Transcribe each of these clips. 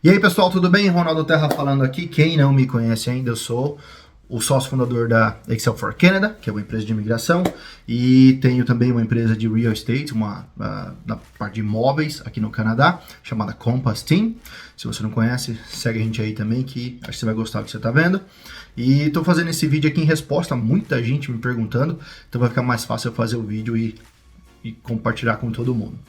E aí pessoal, tudo bem? Ronaldo Terra falando aqui. Quem não me conhece ainda, eu sou o sócio fundador da Excel for Canada, que é uma empresa de imigração, e tenho também uma empresa de real estate, na parte de imóveis aqui no Canadá, chamada Compass Team. Se você não conhece, segue a gente aí também, que acho que você vai gostar do que você está vendo. E estou fazendo esse vídeo aqui em resposta a muita gente me perguntando, então vai ficar mais fácil eu fazer o vídeo e compartilhar com todo mundo.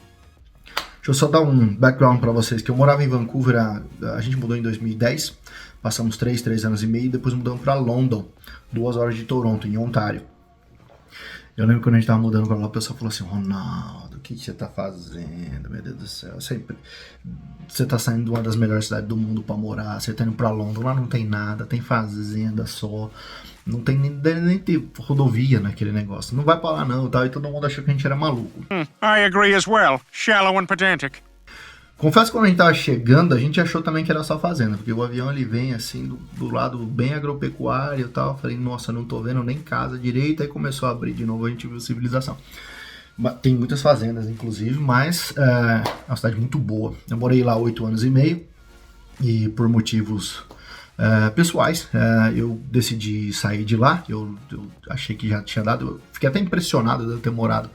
Deixa eu só dar um background para vocês, que eu morava em Vancouver, a gente mudou em 2010, passamos 3 anos e meio, e depois mudamos para London, 2 horas de Toronto, em Ontário. Eu lembro quando a gente tava mudando para lá, o pessoal falou assim: Ronaldo, o que você tá fazendo, meu Deus do céu, você tá saindo de uma das melhores cidades do mundo para morar, você tá indo para London, lá não tem nada, tem fazenda só, não tem nem ter rodovia naquele negócio, não vai para lá não, tá? E todo mundo achou que a gente era maluco. I agree as well. Shallow and pedantic. Confesso que quando a gente tava chegando, a gente achou também que era só fazenda, porque o avião ele vem assim do lado bem agropecuário e tal. Falei, nossa, não tô vendo nem casa direito. Aí começou a abrir de novo, a gente viu civilização. Tem muitas fazendas, inclusive, mas é uma cidade muito boa. Eu morei lá 8 anos e meio e por motivos pessoais eu decidi sair de lá. Eu achei que já tinha dado. Eu fiquei até impressionado de eu ter morado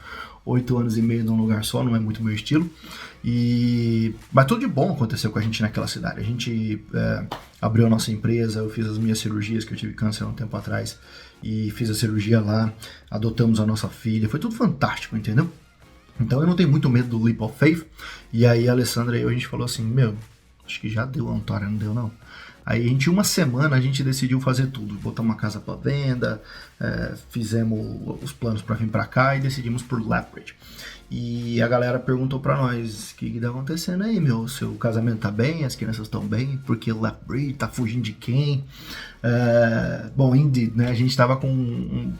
8 anos e meio num lugar só, não é muito meu estilo. Mas tudo de bom aconteceu com a gente naquela cidade. A gente abriu a nossa empresa, eu fiz as minhas cirurgias, que eu tive câncer há um tempo atrás, e fiz a cirurgia lá, adotamos a nossa filha, foi tudo fantástico, entendeu? Então eu não tenho muito medo do leap of faith. E aí a Alessandra e eu, a gente falou assim, acho que já deu a Antônia, não deu não? Aí a gente, uma semana, a gente decidiu fazer tudo. Botamos uma casa para venda, fizemos os planos para vir para cá e decidimos por Lethbridge. E a galera perguntou para nós, o que tá acontecendo aí, meu? Seu casamento tá bem? As crianças estão bem? Porque Lethbridge tá fugindo de quem? Bom, indeed, né? A gente tava com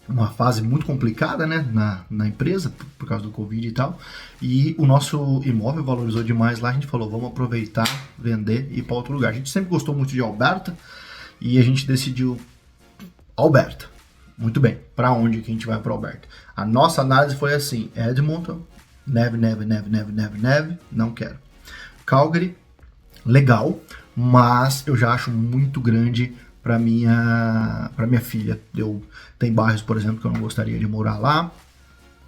uma fase muito complicada, né, na empresa, por causa do Covid e tal, e o nosso imóvel valorizou demais lá. A gente falou, vamos aproveitar, vender e ir para outro lugar. A gente sempre gostou muito de Alberta e a gente decidiu Alberta. Muito bem, para onde que a gente vai para Alberta? A nossa análise foi assim: Edmonton, neve, não quero. Calgary, legal, mas eu já acho muito grande para minha filha. Tem bairros, por exemplo, que eu não gostaria de morar lá,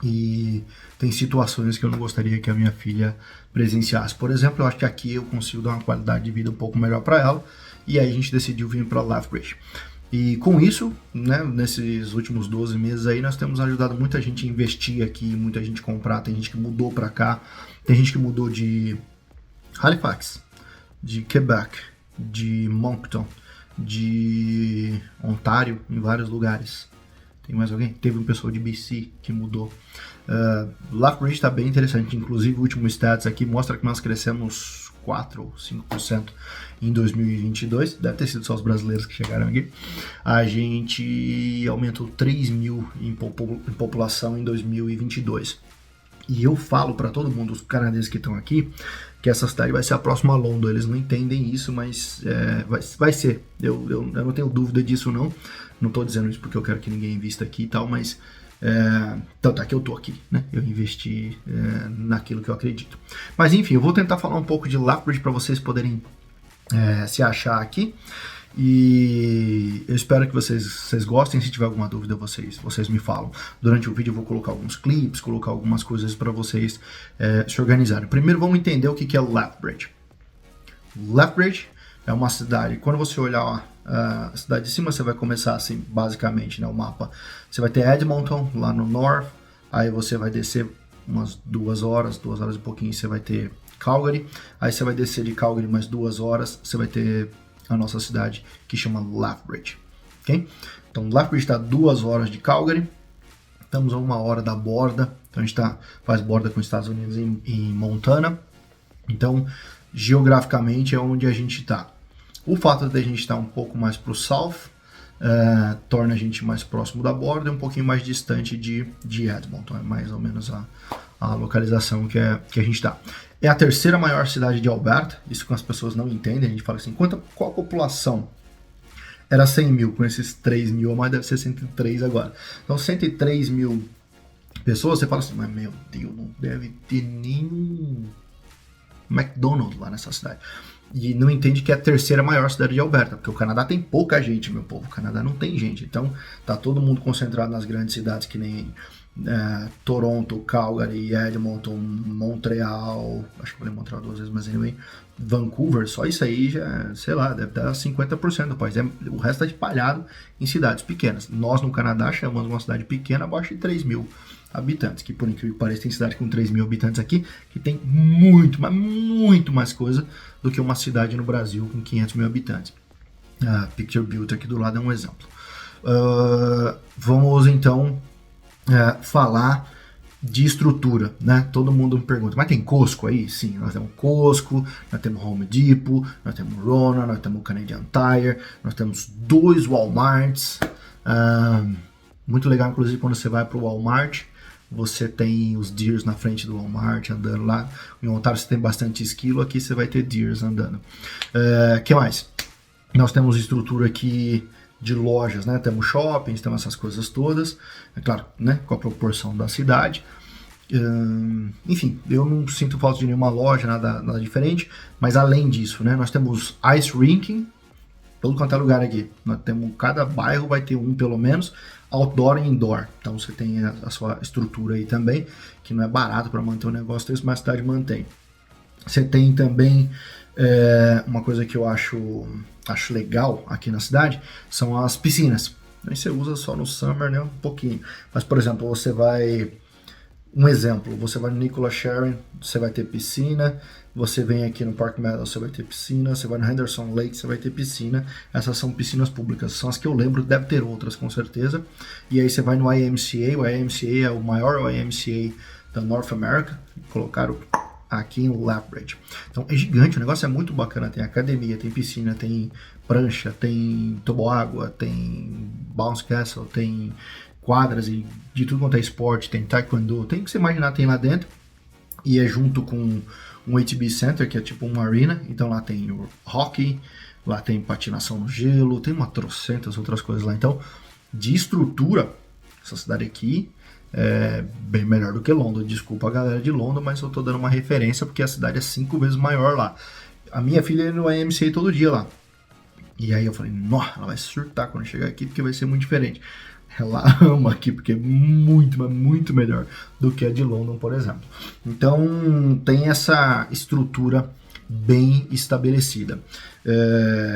e tem situações que eu não gostaria que a minha filha presenciasse. Por exemplo, eu acho que aqui eu consigo dar uma qualidade de vida um pouco melhor para ela, e aí a gente decidiu vir para Lethbridge. E com isso, né, nesses últimos 12 meses aí, nós temos ajudado muita gente a investir aqui, muita gente a comprar. Tem gente que mudou para cá, tem gente que mudou de Halifax, de Quebec, de Moncton, de Ontário, em vários lugares. Tem mais alguém? Teve um pessoal de BC que mudou. Lethbridge está bem interessante. Inclusive, o último stats aqui mostra que nós crescemos 4 ou 5% em 2022. Deve ter sido só os brasileiros que chegaram aqui. A gente aumentou 3 mil em população em 2022. E eu falo para todo mundo, os canadenses que estão aqui, que essa cidade vai ser a próxima London. Eles não entendem isso, mas vai ser. Eu não tenho dúvida disso, não. Não estou dizendo isso porque eu quero que ninguém invista aqui e tal, mas então tá que eu tô aqui, né? Eu investi naquilo que eu acredito. Mas enfim, eu vou tentar falar um pouco de Lethbridge para vocês poderem se achar aqui. E eu espero que vocês gostem. Se tiver alguma dúvida, vocês me falam. Durante o vídeo eu vou colocar alguns clips, colocar algumas coisas para vocês se organizarem. Primeiro vamos entender o que é Lethbridge. Lethbridge é uma cidade, quando você olhar a cidade de cima, você vai começar assim, basicamente, né, o mapa. Você vai ter Edmonton lá no norte, aí você vai descer umas 2 horas e pouquinho, você vai ter Calgary, aí você vai descer de Calgary mais 2 horas, você vai ter a nossa cidade que chama Lethbridge, ok? Então Lethbridge está a 2 horas de Calgary, estamos a 1 hora da borda, então a gente faz borda com os Estados Unidos em Montana, então geograficamente é onde a gente está. O fato de a gente estar um pouco mais para o south torna a gente mais próximo da borda e um pouquinho mais distante de Edmonton, é mais ou menos a localização que a gente está. É a terceira maior cidade de Alberta, isso que as pessoas não entendem. A gente fala assim, qual a população? Era 100 mil, com esses 3 mil a mais deve ser 103 agora. Então 103 mil pessoas, você fala assim, mas meu Deus, não deve ter nenhum McDonald's lá nessa cidade. E não entende que é a terceira maior cidade de Alberta, porque o Canadá tem pouca gente, meu povo. O Canadá não tem gente. Então, tá todo mundo concentrado nas grandes cidades que nem Toronto, Calgary, Edmonton, Montreal, acho que eu falei Montreal 2 vezes, mas anyway, Vancouver, só isso aí já, sei lá, deve dar 50% do país. O resto é espalhado em cidades pequenas. Nós no Canadá chamamos uma cidade pequena abaixo de 3 mil habitantes, que por incrível que pareça tem cidade com 3 mil habitantes aqui, que tem muito, mas muito mais coisa do que uma cidade no Brasil com 500 mil habitantes. Picture Built aqui do lado é um exemplo. Vamos então falar de estrutura, né? Todo mundo me pergunta, mas tem Costco aí? Sim, nós temos Costco, nós temos Home Depot, nós temos Rona, nós temos Canadian Tire, nós temos 2 Walmarts. Muito legal, inclusive, quando você vai para o Walmart, você tem os deers na frente do Walmart andando lá. Em Ontário você tem bastante esquilo, aqui você vai ter deers andando. Que mais? Nós temos estrutura aqui de lojas, né? Temos shoppings, temos essas coisas todas, é claro, né? Com a proporção da cidade. Enfim, eu não sinto falta de nenhuma loja, nada diferente, mas além disso, né? Nós temos ice rinking, todo quanto é lugar aqui. Nós temos, cada bairro vai ter um pelo menos, outdoor e indoor. Então você tem a sua estrutura aí também, que não é barato para manter o negócio desse, mas a cidade mantém. Você tem também uma coisa que eu acho legal aqui na cidade, são as piscinas. Aí você usa só no summer, né, um pouquinho. Mas, por exemplo, você vai no Nicola Sharon, você vai ter piscina. Você vem aqui no Park Meadow, você vai ter piscina. Você vai no Henderson Lake, você vai ter piscina. Essas são piscinas públicas, são as que eu lembro, deve ter outras com certeza. E aí você vai no IMCA, o IMCA é o maior IMCA da North America, colocaram aqui em Lethbridge. Então é gigante, o negócio é muito bacana, tem academia, tem piscina, tem prancha, tem toboágua, tem bounce castle, tem quadras e de tudo quanto é esporte, tem taekwondo, tem o que você imaginar tem lá dentro. E é junto com um HB Center, que é tipo uma arena, então lá tem o hockey, lá tem patinação no gelo, tem uma trocentas outras coisas lá. Então, de estrutura, essa cidade aqui é bem melhor do que London. Desculpa a galera de London, mas eu tô dando uma referência porque a cidade é 5 vezes maior lá. A minha filha é no IMCA todo dia lá. E aí eu falei, nossa, ela vai surtar quando chegar aqui porque vai ser muito diferente. Ela ama aqui porque é muito, mas muito melhor do que a de London, por exemplo. Então tem essa estrutura bem estabelecida.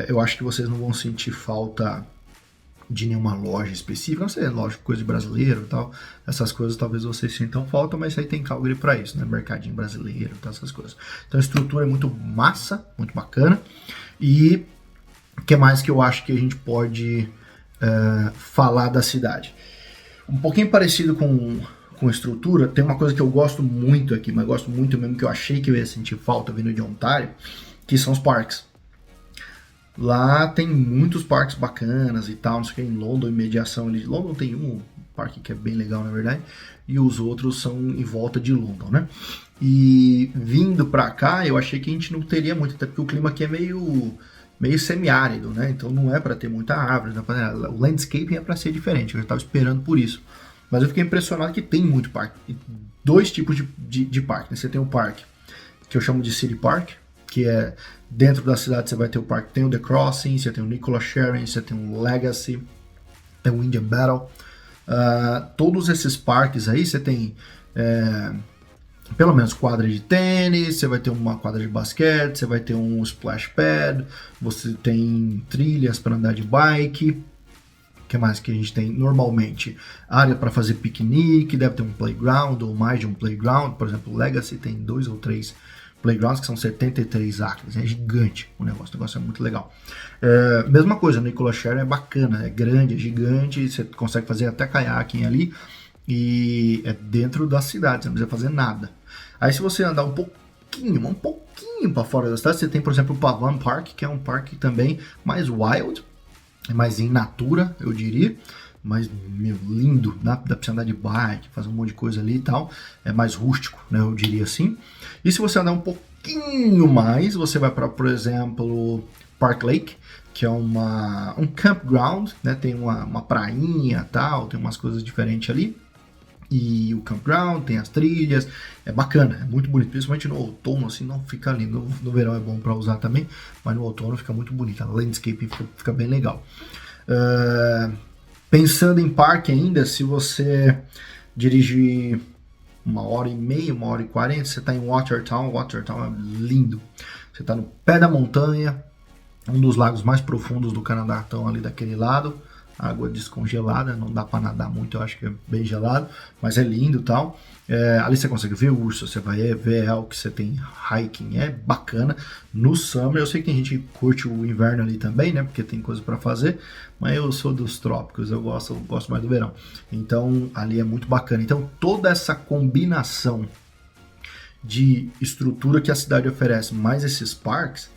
Eu acho que vocês não vão sentir falta de nenhuma loja específica, não sei, lógico, coisa de brasileiro e tal, essas coisas talvez vocês sintam falta, mas aí tem Calgary para isso, né, mercadinho brasileiro e tal, essas coisas. Então a estrutura é muito massa, muito bacana. E o que mais que eu acho que a gente pode falar da cidade? Um pouquinho parecido com estrutura, tem uma coisa que eu gosto muito aqui, mas gosto muito mesmo, que eu achei que eu ia sentir falta vindo de Ontário, que são os parques. Lá tem muitos parques bacanas e tal, não sei o que, em London, em mediação ali. London tem um parque que é bem legal, na verdade, e os outros são em volta de London, né? E vindo pra cá, eu achei que a gente não teria muito, até porque o clima aqui é meio semiárido, né? Então não é para ter muita árvore, o landscaping é para ser diferente, eu já estava esperando por isso. Mas eu fiquei impressionado que tem muito parque, e 2 tipos de parque, né? Você tem o parque que eu chamo de City Park, que é dentro da cidade. Você vai ter o parque, tem o The Crossing, você tem o Nicola Sharon, você tem o Legacy, tem o Indian Battle. Todos esses parques aí você tem pelo menos quadra de tênis, você vai ter uma quadra de basquete, você vai ter um splash pad, você tem trilhas para andar de bike. O que mais que a gente tem? Normalmente, área para fazer piquenique, deve ter um playground ou mais de um playground. Por exemplo, o Legacy tem 2 ou 3 playgrounds, que são 73 acres, é gigante o negócio é muito legal. Mesma coisa, o Nicola Sharon é bacana, é grande, é gigante, você consegue fazer até caiaquing ali, e é dentro da cidade, você não precisa fazer nada. Aí se você andar um pouquinho para fora da cidade, você tem, por exemplo, o Pavan Park, que é um parque também mais wild, mais in natura, eu diria, mais lindo, dá pra você andar de bike, fazer um monte de coisa ali e tal, é mais rústico, né, eu diria assim. E se você andar um pouquinho mais, você vai para, por exemplo, Park Lake, que é um campground, né, tem uma prainha e tal, tem umas coisas diferentes ali. e o campground, tem as trilhas, é bacana, é muito bonito, principalmente no outono, assim, não fica lindo, no verão é bom para usar também, mas no outono fica muito bonito, a landscape fica bem legal. Pensando em parque ainda, se você dirigir 1h30, 1h40, você está em Watertown é lindo, você está no pé da montanha, um dos lagos mais profundos do Canadá estão ali daquele lado, água descongelada, não dá para nadar muito, eu acho que é bem gelado, mas é lindo e tal. Ali você consegue ver urso, você vai ver elk, você tem hiking, é bacana. No summer, eu sei que tem gente que curte o inverno ali também, né, porque tem coisa para fazer, mas eu sou dos trópicos, eu gosto mais do verão. Então, ali é muito bacana. Então, toda essa combinação de estrutura que a cidade oferece, mais esses parques,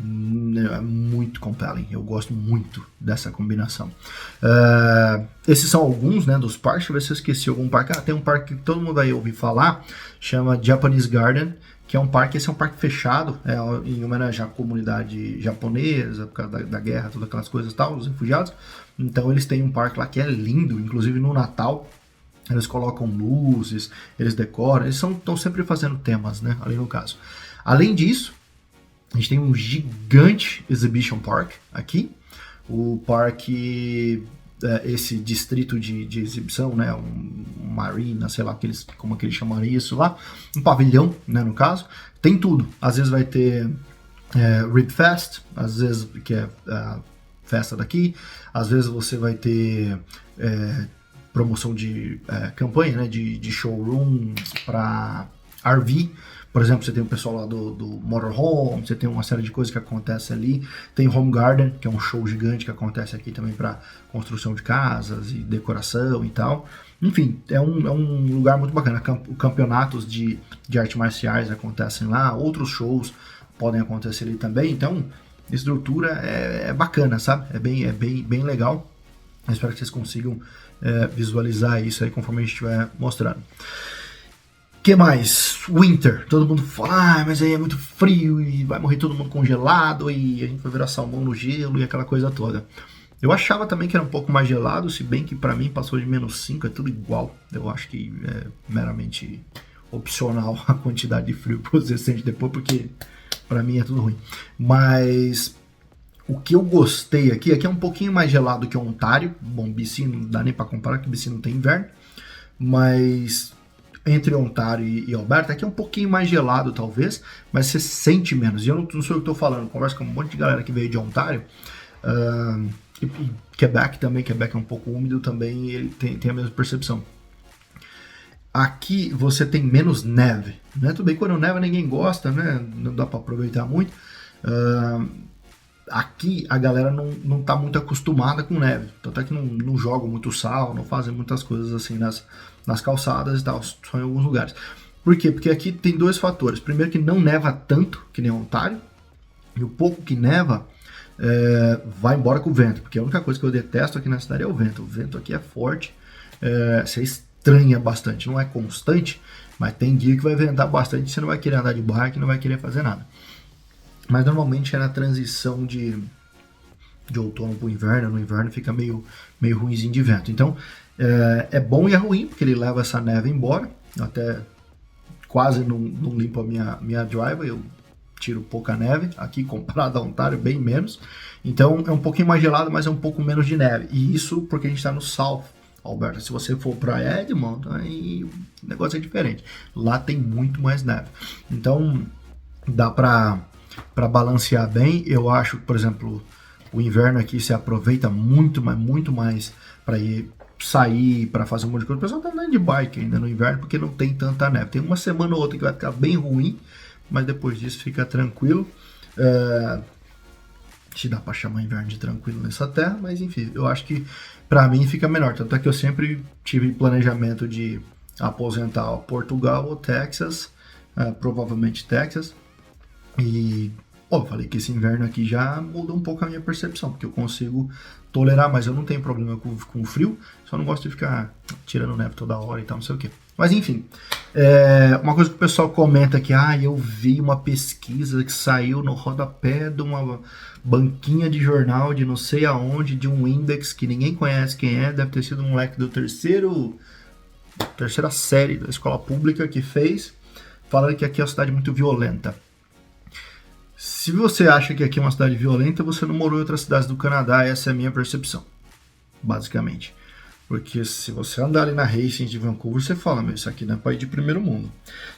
é muito compelling, eu gosto muito dessa combinação. Esses são alguns, né, dos parques. Deixa eu ver se eu esqueci algum parque. Tem um parque que todo mundo vai ouvir falar, chama Japanese Garden, que é um parque, esse é um parque fechado, em homenagem à comunidade japonesa, por causa da guerra, todas aquelas coisas e tal, os refugiados. Então eles têm um parque lá que é lindo, inclusive no Natal eles colocam luzes, eles decoram, eles estão sempre fazendo temas, né, ali no caso. Além disso, a gente tem um gigante Exhibition Park aqui, o parque, esse distrito de exibição, né, um marina, sei lá como que eles chamariam isso lá, um pavilhão, né, no caso, tem tudo. Às vezes vai ter Rib Fest, às vezes que é a festa daqui, às vezes você vai ter promoção de campanha, né, de showroom para RV. Por exemplo, você tem o pessoal lá do Motorhome, você tem uma série de coisas que acontece ali. Tem Home Garden, que é um show gigante que acontece aqui também para construção de casas e decoração e tal. Enfim, é um lugar muito bacana. Campeonatos de artes marciais acontecem lá, outros shows podem acontecer ali também. Então, a estrutura é bacana, sabe? É bem legal. Eu espero que vocês consigam visualizar isso aí conforme a gente estiver mostrando. Que mais? Winter. Todo mundo fala, mas aí é muito frio e vai morrer todo mundo congelado e a gente vai virar salmão no gelo e aquela coisa toda. Eu achava também que era um pouco mais gelado, se bem que para mim passou de -5, é tudo igual. Eu acho que é meramente opcional a quantidade de frio que você sente depois, porque para mim é tudo ruim. Mas o que eu gostei aqui é um pouquinho mais gelado que o Ontário. Bom, BC não dá nem para comparar, que BC não tem inverno, mas entre Ontário e Alberta, aqui é um pouquinho mais gelado talvez, mas você sente menos. E eu não sei o que estou falando, converso com um monte de galera que veio de Ontário, e Quebec também, Quebec é um pouco úmido também, e ele tem a mesma percepção. Aqui você tem menos neve, né? Tudo bem, quando neva ninguém gosta, né? Não dá para aproveitar muito. Aqui a galera não tá muito acostumada com neve, tanto é que não jogam muito sal, não fazem muitas coisas assim nas calçadas e tal, só em alguns lugares. Por quê? Porque aqui tem dois fatores. Primeiro, que não neva tanto, que nem Ontário, e o pouco que neva vai embora com o vento, porque a única coisa que eu detesto aqui na cidade é o vento. O vento aqui é forte, você estranha bastante, não é constante, mas tem dia que vai ventar bastante, você não vai querer andar de bike, não vai querer fazer nada. Mas normalmente é na transição de outono para o inverno. No inverno fica meio ruimzinho de vento. Então é bom e é ruim, porque ele leva essa neve embora. Eu até quase não limpo a minha driveway, eu tiro pouca neve. Aqui comparado a Ontário, bem menos. Então é um pouquinho mais gelado, mas é um pouco menos de neve. E isso porque a gente está no South Alberta. Se você for para Edmonton, aí o negócio é diferente. Lá tem muito mais neve. Então dá para balancear bem. Eu acho que, por exemplo, o inverno aqui se aproveita muito mais para ir sair, para fazer um monte de coisa. O pessoal tá andando de bike ainda no inverno porque não tem tanta neve. Tem uma semana ou outra que vai ficar bem ruim, mas depois disso fica tranquilo. Se dá para chamar inverno de tranquilo nessa terra, mas enfim, eu acho que para mim fica melhor. Tanto é que eu sempre tive planejamento de aposentar Portugal ou Texas, provavelmente Texas. E eu falei que esse inverno aqui já mudou um pouco a minha percepção, porque eu consigo tolerar, mas eu não tenho problema com frio, só não gosto de ficar tirando neve toda hora e tal, não sei o que. Mas enfim, uma coisa que o pessoal comenta aqui, eu vi uma pesquisa que saiu no rodapé de uma banquinha de jornal de não sei aonde, de um index que ninguém conhece quem é, deve ter sido um moleque do terceiro terceira série da escola pública que fez, falando que aqui é uma cidade muito violenta. Se você acha que aqui é uma cidade violenta, você não morou em outras cidades do Canadá, essa é a minha percepção, basicamente. Porque se você andar ali na Hastings de Vancouver, você fala, meu, isso aqui não é país de primeiro mundo.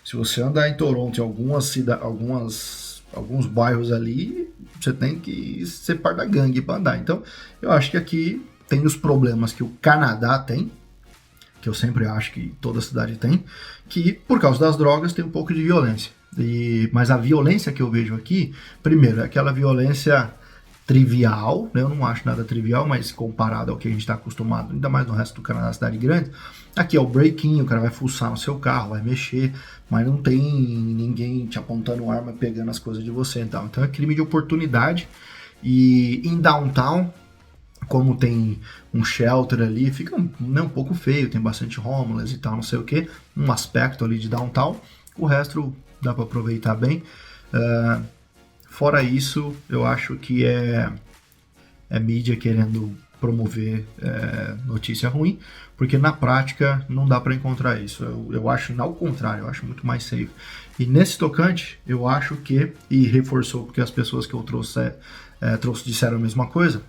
Se você andar em Toronto, em alguns bairros ali, você tem que ser par da gangue para andar. Então, eu acho que aqui tem os problemas que o Canadá tem, que eu sempre acho que toda cidade tem, que por causa das drogas tem um pouco de violência. Mas a violência que eu vejo aqui, primeiro, é aquela violência trivial, né? Eu não acho nada trivial, mas comparado ao que a gente está acostumado, ainda mais no resto do Canadá, cidade grande, aqui é o break-in, o cara vai fuçar no seu carro, vai mexer, mas não tem ninguém te apontando arma, pegando as coisas de você e tal. Então é crime de oportunidade. E em downtown, como tem um shelter ali, fica um pouco feio, tem bastante homeless e tal, não sei o que, um aspecto ali de downtown, o resto dá para aproveitar bem. Fora isso, eu acho que é mídia querendo promover notícia ruim, porque na prática não dá para encontrar isso. Eu acho, ao contrário, eu acho muito mais safe. E nesse tocante, eu acho que, e reforçou porque as pessoas que eu trouxe disseram a mesma coisa,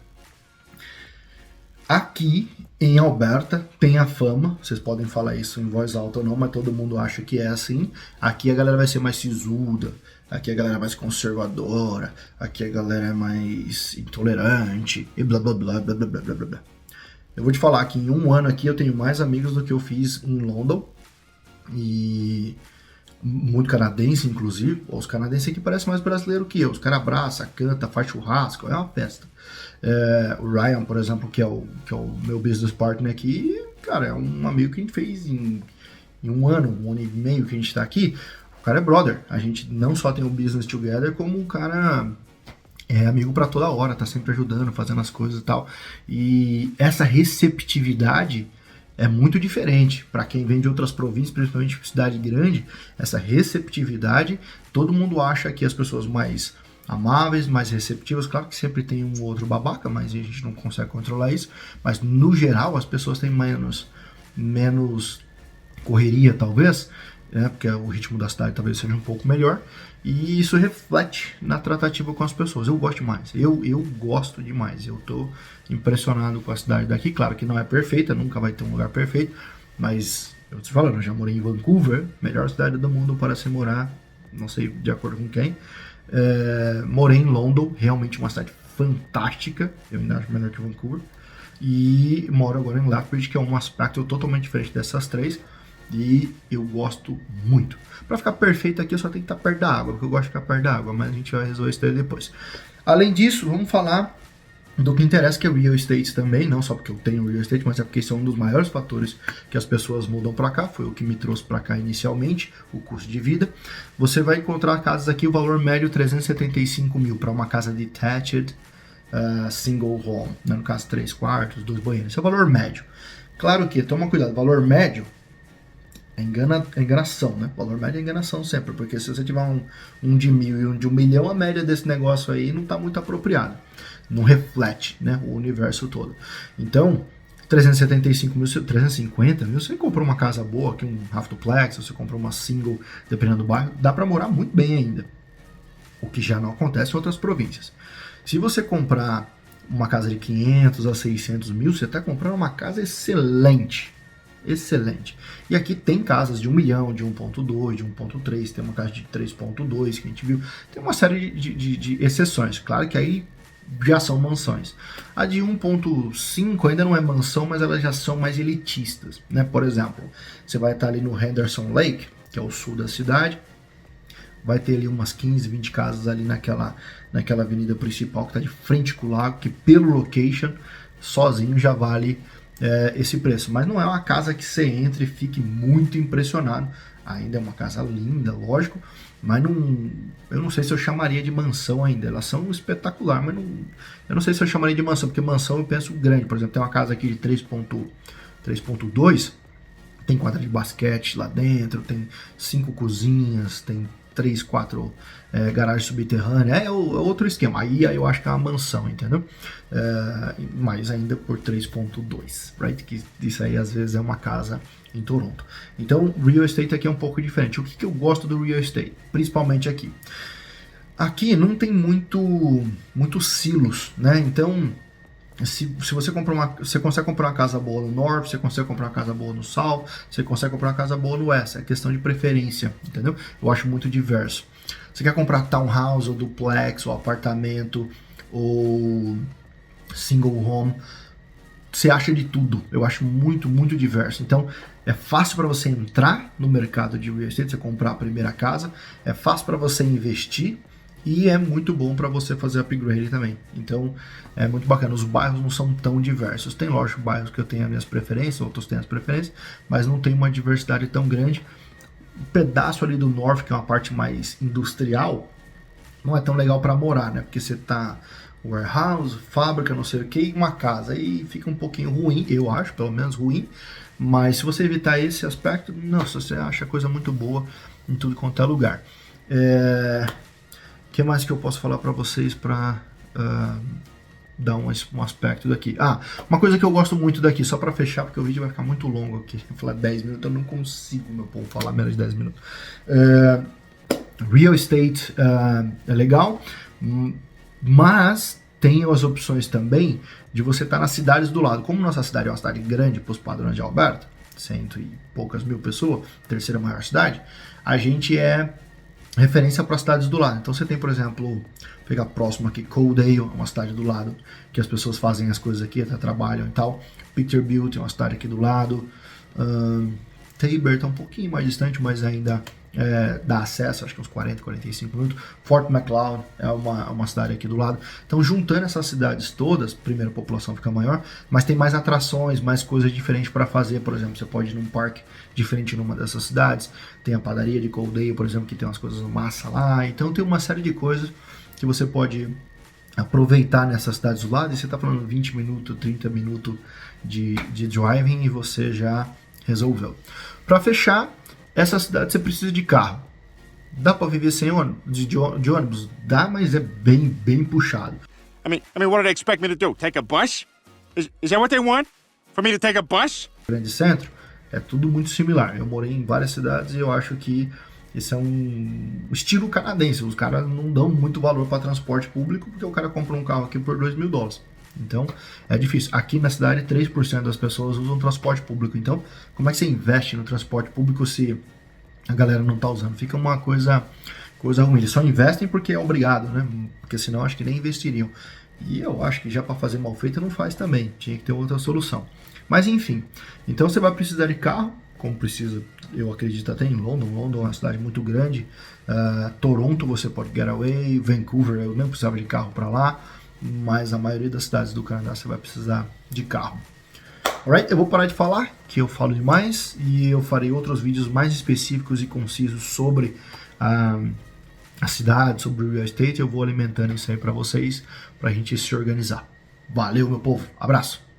aqui em Alberta tem a fama, vocês podem falar isso em voz alta ou não, mas todo mundo acha que é assim. Aqui a galera vai ser mais sisuda, aqui a galera é mais conservadora, aqui a galera é mais intolerante e blá blá blá blá blá blá blá blá. Eu vou te falar que em um ano aqui eu tenho mais amigos do que eu fiz em London, e muito canadense inclusive. Os canadenses aqui parecem mais brasileiro que eu, os caras abraçam, cantam, faz churrasco, é uma festa. O Ryan, por exemplo, que é o meu business partner aqui, cara, é um amigo que a gente fez em um ano e meio que a gente tá aqui. O cara é brother, a gente não só tem o business together, como o cara é amigo pra toda hora, tá sempre ajudando, fazendo as coisas e tal. E essa receptividade é muito diferente para quem vem de outras províncias, principalmente cidade grande. Essa receptividade, todo mundo acha que as pessoas mais amáveis, mais receptivas, claro que sempre tem um outro babaca, mas a gente não consegue controlar isso, mas no geral as pessoas têm menos correria, talvez, né, porque o ritmo da cidade talvez seja um pouco melhor, e isso reflete na tratativa com as pessoas. Eu gosto demais, eu gosto demais, eu tô impressionado com a cidade daqui. Claro que não é perfeita, nunca vai ter um lugar perfeito, mas eu tô te falando, eu já morei em Vancouver, melhor cidade do mundo para se morar, não sei de acordo com quem. Morei em London, realmente uma cidade fantástica, eu ainda acho melhor que Vancouver, e moro agora em Lethbridge, que é um aspecto totalmente diferente dessas três, e eu gosto muito. Para ficar perfeito aqui eu só tenho que estar perto da água, porque eu gosto de ficar perto da água, mas a gente vai resolver isso daí depois. Além disso, vamos falar do que interessa, que é o real estate também, não só porque eu tenho real estate, mas é porque esse é um dos maiores fatores que as pessoas mudam para cá, foi o que me trouxe para cá inicialmente, o custo de vida. Você vai encontrar casas aqui, o valor médio 375 mil para uma casa detached, single home, né? No caso 3 quartos, 2 banheiros, esse é o valor médio. Claro que, toma cuidado, valor médio é enganação, né? Valor médio é enganação sempre, porque se você tiver um de 1.000 e um de 1 milhão, a média desse negócio aí não está muito apropriada. Não reflete, né, o universo todo. Então, 375 mil, 350 mil, você comprou uma casa boa, aqui um half duplex, você comprou uma single, dependendo do bairro, dá para morar muito bem ainda. O que já não acontece em outras províncias. Se você comprar uma casa de 500 a 600 mil, você está comprando uma casa excelente. Excelente. E aqui tem casas de 1 milhão, de 1.2, de 1.3, tem uma casa de 3.2 que a gente viu. Tem uma série de exceções. Claro que aí já são mansões. A de 1.5 ainda não é mansão, mas elas já são mais elitistas, né? Por exemplo, você vai estar ali no Henderson Lake, que é o sul da cidade, vai ter ali umas 15, 20 casas ali naquela avenida principal que está de frente com o lago, que pelo location, sozinho já vale esse preço. Mas não é uma casa que você entre e fique muito impressionado. Ainda é uma casa linda, lógico, mas eu não sei se eu chamaria de mansão ainda. Elas são espetaculares, mas eu não sei se eu chamaria de mansão, porque mansão eu penso grande. Por exemplo, tem uma casa aqui de 3.2, tem quadra de basquete lá dentro, tem 5 cozinhas, tem 3, 4 garagens subterrâneas, é outro esquema. Aí eu acho que é uma mansão, entendeu? Mas ainda por 3.2, right? Que isso aí às vezes é uma casa em Toronto. Então, real estate aqui é um pouco diferente. O que eu gosto do real estate? Principalmente aqui. Aqui não tem muitos silos, né? Então, se você você consegue comprar uma casa boa no North, você consegue comprar uma casa boa no South, você consegue comprar uma casa boa no West. É questão de preferência, entendeu? Eu acho muito diverso. Você quer comprar townhouse, ou duplex, ou apartamento, ou single home, você acha de tudo. Eu acho muito diverso. Então, é fácil para você entrar no mercado de real estate, você comprar a primeira casa, é fácil para você investir, e é muito bom para você fazer upgrade também. Então, é muito bacana. Os bairros não são tão diversos. Tem, lógico, bairros que eu tenho as minhas preferências, outros têm as preferências, mas não tem uma diversidade tão grande. Um pedaço ali do North, que é uma parte mais industrial, não é tão legal para morar, né? Porque você tá warehouse, fábrica, não sei o que, e uma casa. Aí fica um pouquinho ruim, eu acho, pelo menos ruim. Mas se você evitar esse aspecto, nossa, você acha coisa muito boa em tudo quanto é lugar. O que mais que eu posso falar para vocês para dar um aspecto daqui? Uma coisa que eu gosto muito daqui, só para fechar, porque o vídeo vai ficar muito longo aqui. Vou falar 10 minutos, eu não consigo, meu povo, falar menos de 10 minutos. Real estate é legal, mas tem as opções também de você estar nas cidades do lado. Como nossa cidade é uma cidade grande para os padrões de Alberta, 100 e poucas mil pessoas, terceira maior cidade, a gente é referência para as cidades do lado. Então você tem, por exemplo, pegar próximo aqui, Coaldale, uma cidade do lado, que as pessoas fazem as coisas aqui, até trabalham e tal. Peterbilt é uma cidade aqui do lado. Taber está um pouquinho mais distante, mas ainda dá acesso, acho que uns 40, 45 minutos. Fort Macleod é uma cidade aqui do lado. Então, juntando essas cidades todas, primeiro a população fica maior, mas tem mais atrações, mais coisas diferentes para fazer. Por exemplo, você pode ir num parque diferente numa dessas cidades. Tem a padaria de Coaldale, por exemplo, que tem umas coisas massa lá. Então, tem uma série de coisas que você pode aproveitar nessas cidades do lado. E você está falando 20 minutos, 30 minutos de driving e você já resolveu. Para fechar, essa cidade você precisa de carro. Dá para viver sem de ônibus? Dá, mas é bem puxado. I mean, what do they expect me to do? Take a bus? Is that what they want? For me to take a bus? Grande centro, é tudo muito similar. Eu morei em várias cidades e eu acho que esse é um estilo canadense. Os caras não dão muito valor para transporte público, porque o cara compra um carro aqui por $2.000. Então, é difícil. Aqui na cidade, 3% das pessoas usam transporte público. Então, como é que você investe no transporte público se a galera não está usando? Fica uma coisa ruim. Eles só investem porque é obrigado, né? Porque senão acho que nem investiriam. E eu acho que já para fazer mal feito não faz também. Tinha que ter outra solução. Mas enfim, então você vai precisar de carro, como precisa, eu acredito até em London. London é uma cidade muito grande. Toronto você pode get away. Vancouver eu nem precisava de carro para lá. Mas a maioria das cidades do Canadá você vai precisar de carro. Alright, eu vou parar de falar, que eu falo demais, e eu farei outros vídeos mais específicos e concisos sobre a cidade, sobre o real estate. Eu vou alimentando isso aí para vocês, para a gente se organizar. Valeu, meu povo, abraço!